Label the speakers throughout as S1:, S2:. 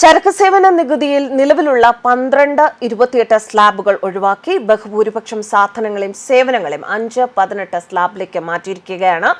S1: ചരക്ക് സേവന നികുതിയിൽ നിലവിലുള്ള 12-28 സ്ലാബുകൾ ഒഴിവാക്കി ബഹുഭൂരിപക്ഷം സാധനങ്ങളെയും സേവനങ്ങളെയും 5-18 സ്ലാബിലേക്ക് മാറ്റിയിരിക്കുകയാണ്.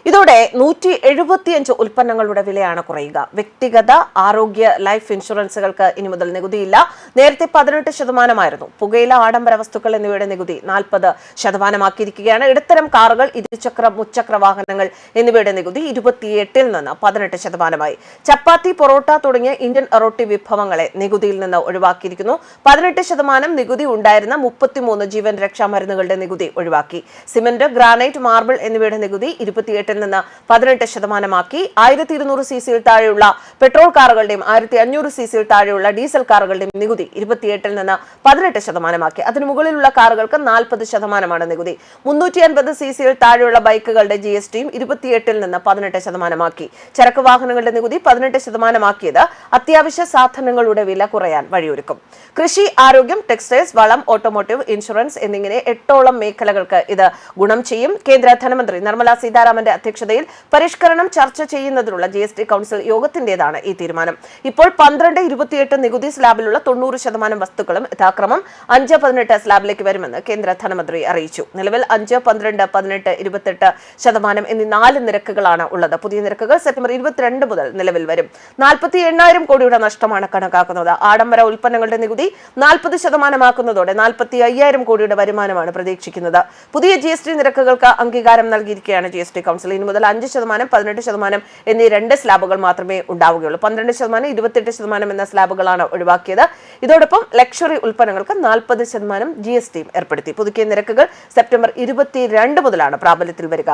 S1: ഇതോടെ 175 ഉൽപ്പന്നങ്ങളുടെ വിലയാണ് കുറയുക. വ്യക്തിഗത ആരോഗ്യ ലൈഫ് ഇൻഷുറൻസുകൾക്ക് ഇനി മുതൽ നികുതിയില്ല. നേരത്തെ 18% പുകയില, ആഡംബര വസ്തുക്കൾ എന്നിവയുടെ നികുതി 40% ഇടത്തരം കാറുകൾ, ഇരുചക്ര മുച്ചക്ര വാഹനങ്ങൾ എന്നിവയുടെ നികുതി 28 നിന്ന് 18%. ചപ്പാത്തി, പൊറോട്ട തുടങ്ങിയ ഇന്ത്യൻ റൊട്ടി വിഭവങ്ങളെ നികുതിയിൽ നിന്ന് ഒഴിവാക്കിയിരിക്കുന്നു. 18% നികുതി ഉണ്ടായിരുന്ന 33 ജീവൻ രക്ഷാ മരുന്നുകളുടെ നികുതി ഒഴിവാക്കി. സിമന്റ്, ഗ്രാനൈറ്റ്, മാർബിൾ എന്നിവയുടെ നികുതി 28 നിന്ന് 18%. 1200 സിസിയിൽ താഴെയുള്ള പെട്രോൾ കാറുകളുടെയും 1500 സിസിയിൽ താഴെയുള്ള ഡീസൽ കാറുകളുടെയും നികുതി 28 നിന്ന് 18%. അതിനു മുകളിലുള്ള കാറുകൾക്ക് 40% നികുതി. 350 സിസിയിൽ താഴെയുള്ള ബൈക്കുകളുടെ GSTയും 28 നിന്ന് 18%. ചരക്ക് വാഹനങ്ങളുടെ നികുതി 18% അത്യാവശ്യ സാധനങ്ങളുടെ വില കുറയാൻ വഴിയൊരുക്കും. കൃഷി, ആരോഗ്യം, ടെക്സ്റ്റൈൽസ്, വളം, ഓട്ടോമോട്ടീവ്, ഇൻഷുറൻസ് എന്നിങ്ങനെ 8ഓളം മേഖലകൾക്ക് ഇത് ഗുണം ചെയ്യും. കേന്ദ്ര ധനമന്ത്രി നിർമ്മല സീതാരാമന്റെ അധ്യക്ഷതയിൽ പരിഷ്കരണം ചർച്ച ചെയ്യുന്നതിനുള്ള GST കൌൺസിൽ യോഗത്തിന്റേതാണ് ഈ തീരുമാനം. ഇപ്പോൾ 12-28 നികുതി സ്ലാബിലുള്ള 90% വസ്തുക്കളും യഥാക്രമം 5-18 സ്ലാബിലേക്ക് വരുമെന്ന് കേന്ദ്ര ധനമന്ത്രി അറിയിച്ചു. നിലവിൽ 5, 12, 18, 28% എന്നീ 4 നിരക്കുകളാണ് ഉള്ളത്. പുതിയ നിരക്കുകൾ സെപ്റ്റംബർ 22 മുതൽ നിലവിൽ വരും. 48,000 കോടിയുടെ നഷ്ടമാണ് കണക്കാക്കുന്നത്. ആഡംബര ഉൽപ്പന്നങ്ങളുടെ നികുതി 40% ആക്കുന്നതോടെ 45,000 കോടിയുടെ വരുമാനമാണ് പ്രതീക്ഷിക്കുന്നത്. പുതിയ GST നിരക്കുകൾക്ക് അംഗീകാരം നൽകിയിരിക്കുകയാണ് GST കൌൺസിൽ. ഇനി മുതൽ 5%, 18% എന്നീ 2 സ്ലാബുകൾ മാത്രമേ ഉണ്ടാവുകയുള്ളൂ. 12%, 28% എന്ന സ്ലാബുകളാണ് ഒഴിവാക്കിയത്. ഇതോടൊപ്പം ലക്ഷറി ഉൽപ്പന്നങ്ങൾക്ക് 40% GSTയും ഏർപ്പെടുത്തി. പുതുക്കിയ നിരക്കുകൾ സെപ്റ്റംബർ 22 മുതലാണ് പ്രാബല്യത്തിൽ വരിക.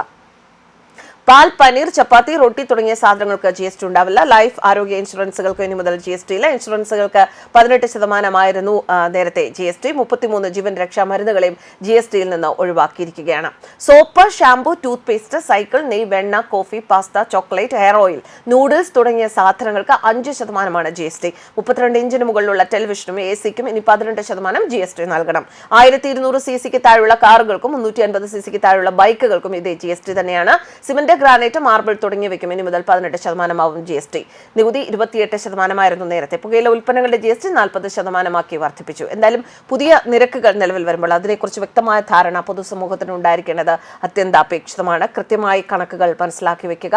S1: പാൽ, പനീർ, ചപ്പാത്തി, റൊട്ടി തുടങ്ങിയ സാധനങ്ങൾക്ക് GST ഉണ്ടാവില്ല. ലൈഫ്, ആരോഗ്യ ഇൻഷുറൻസുകൾക്ക് ഇനി മുതൽ GST ഇല്ല. ഇൻഷുറൻസുകൾക്ക് 18% നേരത്തെ GST. 33 ജീവൻ രക്ഷാ മരുന്നുകളെയും GSTയിൽ നിന്ന് ഒഴിവാക്കിയിരിക്കുകയാണ്. Soap, shampoo, toothpaste, cycle, നെയ്, വെണ്ണ, coffee, pasta, chocolate, hair oil, noodles തുടങ്ങിയ സാധനങ്ങൾക്ക് 5% GST. 32 ഇഞ്ചിന് മുകളിലുള്ള ടെലിവിഷനും AC-ക്കും ഇനി 18% GST നൽകണം. 1200 സിസിക്ക് താഴെയുള്ള കാറുകൾക്കും 350 സിസിക്ക് താഴെയുള്ള ബൈക്കുകൾക്കും ഇതേ GST തന്നെയാണ്. സിമന്റ്, ഗ്രാനൈറ്റ്, മാർബിൾ തുടങ്ങിയവയ്ക്കും ഇനി മുതൽ 18% ആവും GST. നികുതി 28% നേരത്തെ. പുകയില ഉൽപ്പന്നങ്ങളുടെ GST 40% വർദ്ധിപ്പിച്ചു. എന്തായാലും പുതിയ നിരക്കുകൾ നിലവിൽ വരുമ്പോൾ അതിനെക്കുറിച്ച് വ്യക്തമായ ധാരണ പൊതുസമൂഹത്തിന് ഉണ്ടായിരിക്കേണ്ടത് അത്യന്താപേക്ഷിതമാണ്. കൃത്യമായി കണക്കുകൾ മനസ്സിലാക്കി വെക്കുക.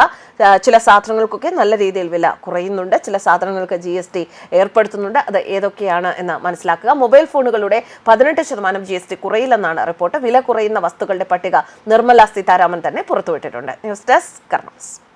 S1: ചില സാധനങ്ങൾക്കൊക്കെ നല്ല രീതിയിൽ വില കുറയുന്നുണ്ട്, ചില സാധനങ്ങൾക്ക് GST ഏർപ്പെടുത്തുന്നുണ്ട്. അത് ഏതൊക്കെയാണ് എന്ന് മനസ്സിലാക്കുക. മൊബൈൽ ഫോണുകളുടെ 18% GST കുറയില്ലെന്നാണ് റിപ്പോർട്ട്. വില കുറയുന്ന വസ്തുക്കളുടെ പട്ടിക നിർമ്മല സീതാരാമൻ തന്നെ പുറത്തുവിട്ടിട്ടുണ്ട്. News desk കർമ്മസ്.